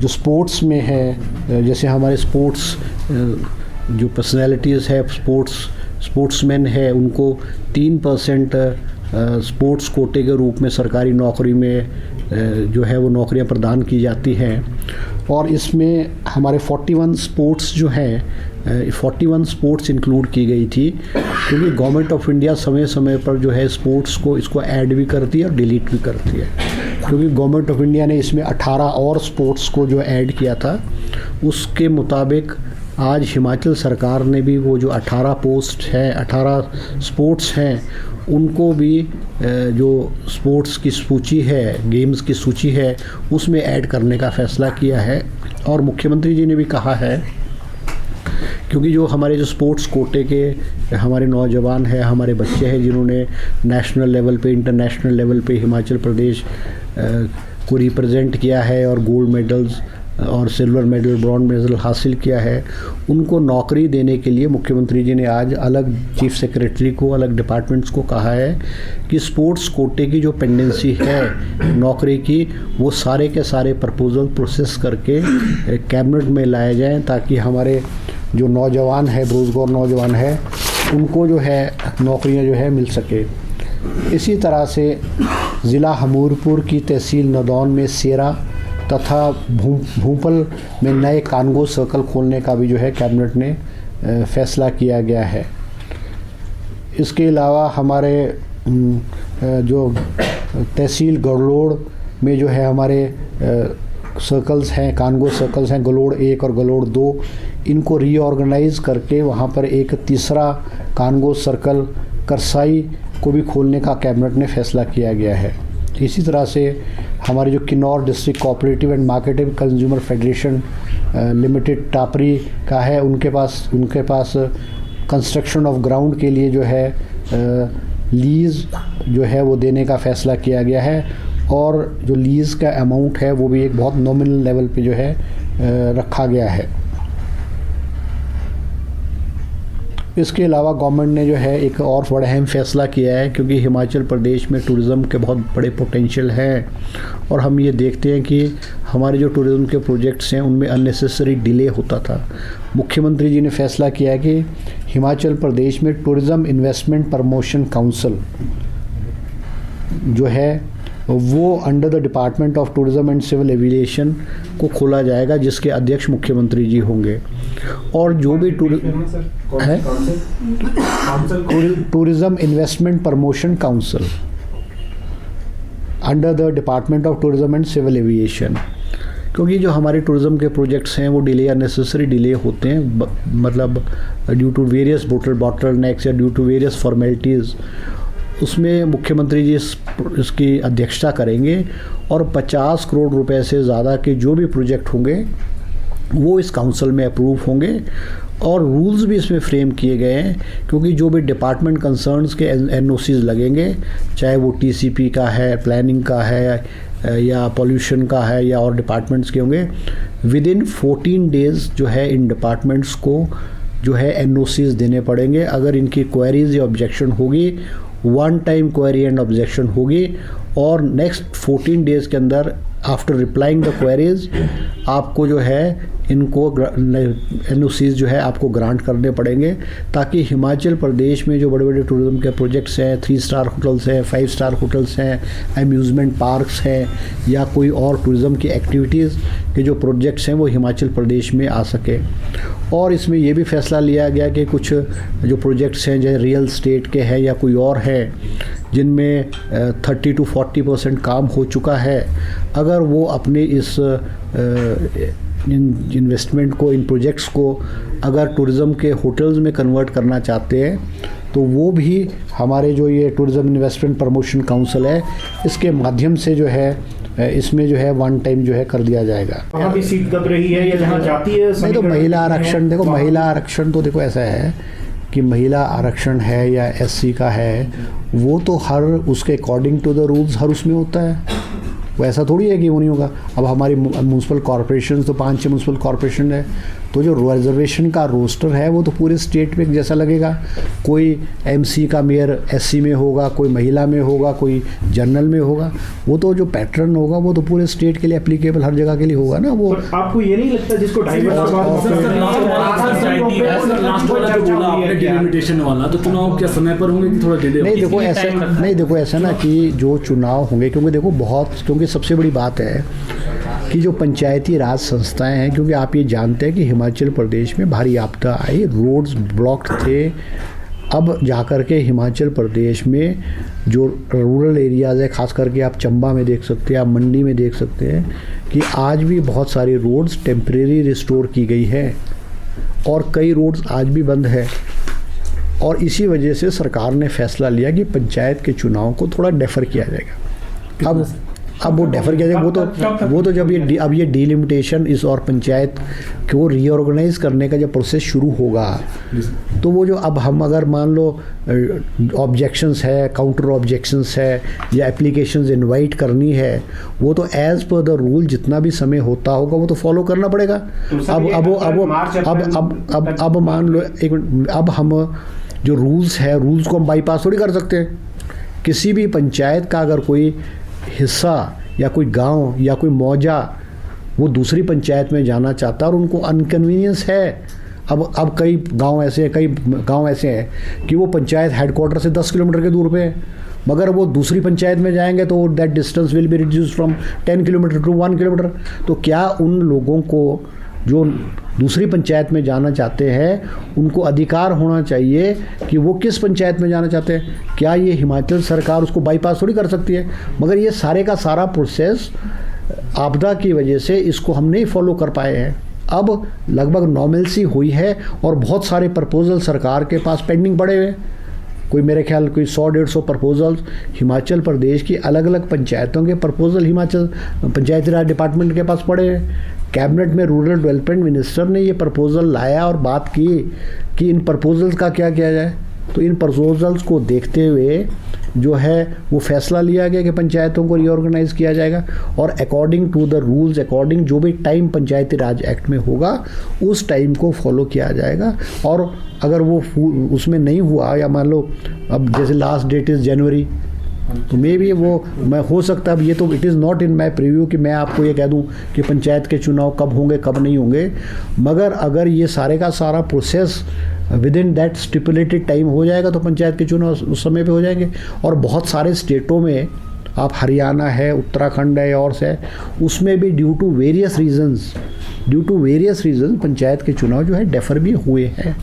जो स्पोर्ट्स में है, जैसे हमारे स्पोर्ट्स जो पर्सनैलिटीज़ है, स्पोर्ट्समैन है, उनको 3% स्पोर्ट्स कोटे के रूप में सरकारी नौकरी में जो है वो नौकरियां प्रदान की जाती हैं। और इसमें हमारे 41 स्पोर्ट्स जो हैं 41 स्पोर्ट्स इंक्लूड की गई थी, क्योंकि गवर्नमेंट ऑफ इंडिया समय समय पर जो है स्पोर्ट्स को इसको ऐड भी करती है और डिलीट भी करती है। क्योंकि गवर्नमेंट ऑफ इंडिया ने इसमें 18 और स्पोर्ट्स को जो ऐड किया था, उसके मुताबिक आज हिमाचल सरकार ने भी वो जो 18 पोस्ट हैं, 18 स्पोर्ट्स हैं, उनको भी जो स्पोर्ट्स की सूची है, गेम्स की सूची है, उसमें ऐड करने का फ़ैसला किया है। और मुख्यमंत्री जी ने भी कहा है, क्योंकि जो हमारे जो स्पोर्ट्स कोटे के हमारे नौजवान हैं, हमारे बच्चे हैं, जिन्होंने नेशनल लेवल पे, इंटरनेशनल लेवल पे हिमाचल प्रदेश को रिप्रेजेंट किया है और गोल्ड मेडल्स और सिल्वर मेडल, ब्रॉन्ज मेडल हासिल किया है, उनको नौकरी देने के लिए मुख्यमंत्री जी ने आज अलग चीफ सेक्रेटरी को, अलग डिपार्टमेंट्स को कहा है कि स्पोर्ट्स कोटे की जो पेंडेंसी है नौकरी की, वो सारे के सारे प्रपोजल प्रोसेस करके कैबिनेट में लाए जाएं, ताकि हमारे जो नौजवान है, बेरोज़गार नौजवान है, उनको जो है नौकरियां जो है मिल सके। इसी तरह से ज़िला हमीरपुर की तहसील नदौन में सेरा तथा भूपल में नए कानगो सर्कल खोलने का भी जो है कैबिनेट ने फैसला किया गया है। इसके अलावा हमारे जो तहसील गलोड़ में जो है हमारे सर्कल्स हैं, कानगो सर्कल्स हैं, गलोड़ 1 और गलोड़ 2, इनको रीऑर्गेनाइज़ करके वहाँ पर एक तीसरा कानगो सर्कल करसाई को भी खोलने का कैबिनेट ने फैसला किया गया है। इसी तरह से हमारे जो Kinnaur district cooperative and marketing consumer federation limited Tapri का है, उनके पास कंस्ट्रक्शन ऑफ ग्राउंड के लिए जो है लीज़ जो है वो देने का फ़ैसला किया गया है, और जो लीज़ का अमाउंट है वो भी एक बहुत नॉमिनल लेवल पे जो है रखा गया है। इसके अलावा गवर्नमेंट ने जो है एक और बड़ा अहम फ़ैसला किया है, क्योंकि हिमाचल प्रदेश में टूरिज़्म के बहुत बड़े पोटेंशियल हैं, और हम ये देखते हैं कि हमारे जो टूरिज़्म के प्रोजेक्ट्स हैं उनमें अननेसेसरी डिले होता था। मुख्यमंत्री जी ने फैसला किया है कि हिमाचल प्रदेश में टूरिज़्म इन्वेस्टमेंट प्रमोशन काउंसिल जो है वो under the department of tourism and civil aviation को खोला जाएगा, जिसके अध्यक्ष मुख्यमंत्री जी होंगे। और जो भी tourism investment promotion council under the department of tourism and civil aviation, क्योंकि जो हमारे टूरिज़्म के प्रोजेक्ट्स हैं वो डिले, अननेसेसरी डिले होते हैं, मतलब ड्यू टू वेरियस बोटलनेक्स या ड्यू टू वेरियस फॉर्मेलिटीज़। उसमें मुख्यमंत्री जी इसकी अध्यक्षता करेंगे, और 50 करोड़ रुपए से ज़्यादा के जो भी प्रोजेक्ट होंगे वो इस काउंसिल में अप्रूव होंगे। और रूल्स भी इसमें फ्रेम किए गए हैं, क्योंकि जो भी डिपार्टमेंट कंसर्न्स के एनओसीज लगेंगे, चाहे वो टीसीपी का है, प्लानिंग का है या पॉल्यूशन का है या और डिपार्टमेंट्स के होंगे, विद इन 14 डेज़ जो है इन डिपार्टमेंट्स को जो है एनओसीज देने पड़ेंगे। अगर इनकी क्वेरीज या ऑब्जेक्शन होगी, one time query and objection होगी, और नेक्स्ट 14 डेज़ के अंदर आफ्टर रिप्लाइंग द क्वेरीज आपको जो है इनको एनओसीज जो है आपको ग्रांट करने पड़ेंगे, ताकि हिमाचल प्रदेश में जो बड़े बड़े टूरिज़्म के प्रोजेक्ट्स हैं, 3 स्टार होटल्स हैं, 5 स्टार होटल्स हैं, अम्यूज़मेंट पार्क्स हैं, या कोई और टूरिज़्म की एक्टिविटीज़ के जो प्रोजेक्ट्स हैं वो हिमाचल प्रदेश में आ सके। और इसमें ये भी फैसला लिया गया कि कुछ जो प्रोजेक्ट्स हैं, जैसे रियल स्टेट के हैं या कोई और है, जिनमें 30 to 40% काम हो चुका है, अगर वो अपने इस इन्वेस्टमेंट को, इन प्रोजेक्ट्स को अगर टूरिज़्म के होटल्स में कन्वर्ट करना चाहते हैं, तो वो भी हमारे जो ये टूरिज़्म इन्वेस्टमेंट प्रमोशन काउंसिल है, इसके माध्यम से जो है इसमें जो है वन टाइम जो है कर दिया जाएगा। वहाँ भी सीट दब रही है या जहाँ जाती है नहीं, तो महिला आरक्षण, देखो महिला आरक्षण तो देखो ऐसा है कि महिला आरक्षण है या एससी का है, वो तो हर उसके अकॉर्डिंग टू द रूल्स हर उसमें होता है, वो ऐसा थोड़ी है कि वो नहीं होगा। अब हमारी म्यूनसिपल कॉरपोरेशन तो 5-6 म्यूनसिपल कॉरपोरेशन है, तो तो जो रिजर्वेशन का रोस्टर है वो तो पूरे स्टेट में जैसा लगेगा। कोई एमसी का मेयर एससी में होगा, कोई महिला में होगा, कोई जनरल में होगा। वो तो जो पैटर्न होगा वो तो पूरे स्टेट के लिए एप्लीकेबल हर जगह के लिए होगा ना। वो आपको ये नहीं लगता जिसको डिलिमिटेशन वाला तो चुनाव क्या समय पर होंगे कि थोड़ा डिले? नहीं देखो ऐसा ना कि जो चुनाव होंगे, क्योंकि देखो क्योंकि सबसे बड़ी बात है कि जो पंचायती राज संस्थाएं हैं, क्योंकि आप ये जानते हैं कि हिमाचल प्रदेश में भारी आपदा आई, रोड्स ब्लॉक्ड थे। अब जाकर के हिमाचल प्रदेश में जो रूरल एरियाज़ है, ख़ास करके आप चंबा में देख सकते हैं, आप मंडी में देख सकते हैं कि आज भी बहुत सारी रोड्स टेम्परेरी रिस्टोर की गई है और कई रोड्स आज भी बंद है। और इसी वजह से सरकार ने फैसला लिया कि पंचायत के चुनाव को थोड़ा डेफर किया जाएगा। अब वो डेफर किया जाएगा, वो तो जब ये डिलिमिटेशन इस और पंचायत को रीऑर्गेनाइज करने का जब प्रोसेस शुरू होगा, तो वो जो अब हम अगर मान लो ऑब्जेक्शंस है, काउंटर ऑब्जेक्शंस है या एप्लीकेशंस इनवाइट करनी है, वो तो एज पर द रूल जितना भी समय होता होगा वो तो फॉलो करना पड़ेगा। अब मान लो अब हम जो रूल्स है, रूल्स को हम बाईपास थोड़ी कर सकते हैं। किसी भी पंचायत का अगर कोई हिस्सा या कोई गांव या कोई मौजा वो दूसरी पंचायत में जाना चाहता है और उनको अनकन्वीनियंस है। अब कई गांव ऐसे हैं कि वो पंचायत हेडक्वार्टर से 10 किलोमीटर के दूर पे है, मगर वो दूसरी पंचायत में जाएंगे तो that distance will be reduced from 10 kilometre to 1 kilometre. तो क्या उन लोगों को जो दूसरी पंचायत में जाना चाहते हैं उनको अधिकार होना चाहिए कि वो किस पंचायत में जाना चाहते हैं? क्या ये हिमाचल सरकार उसको बाईपास थोड़ी कर सकती है? मगर ये सारे का सारा प्रोसेस आपदा की वजह से इसको हम नहीं फॉलो कर पाए हैं। अब लगभग नॉर्मलसी हुई है और बहुत सारे प्रपोजल सरकार के पास पेंडिंग पड़े हुए। कोई मेरे ख्याल कोई 100-150 प्रपोजल्स हिमाचल प्रदेश की अलग अलग पंचायतों के प्रपोजल हिमाचल पंचायती राज डिपार्टमेंट के पास पड़े हैं। कैबिनेट में रूरल डेवलपमेंट मिनिस्टर ने ये प्रपोजल लाया और बात की कि इन प्रपोजल्स का क्या किया जाए। तो इन प्रपोजल्स को देखते हुए जो है वो फैसला लिया गया कि पंचायतों को रीऑर्गेनाइज किया जाएगा और according to the rules, according जो भी टाइम पंचायती राज एक्ट में होगा उस टाइम को फॉलो किया जाएगा। और अगर वो उसमें नहीं हुआ या मान लो अब जैसे लास्ट डेट इज़ जनवरी, तो मे भी वो मैं हो सकता है, अब ये तो it is not in my preview कि मैं आपको ये कह दूं कि पंचायत के चुनाव कब होंगे कब नहीं होंगे, मगर अगर ये सारे का सारा process with in that stipulated time हो जाएगा तो पंचायत के चुनाव उस समय पे हो जाएंगे। और बहुत सारे स्टेटों में आप हरियाणा है, उत्तराखंड है और से उसमें भी due to various reasons panchayat के चुनाव जो है डेफर भी हुए हैं।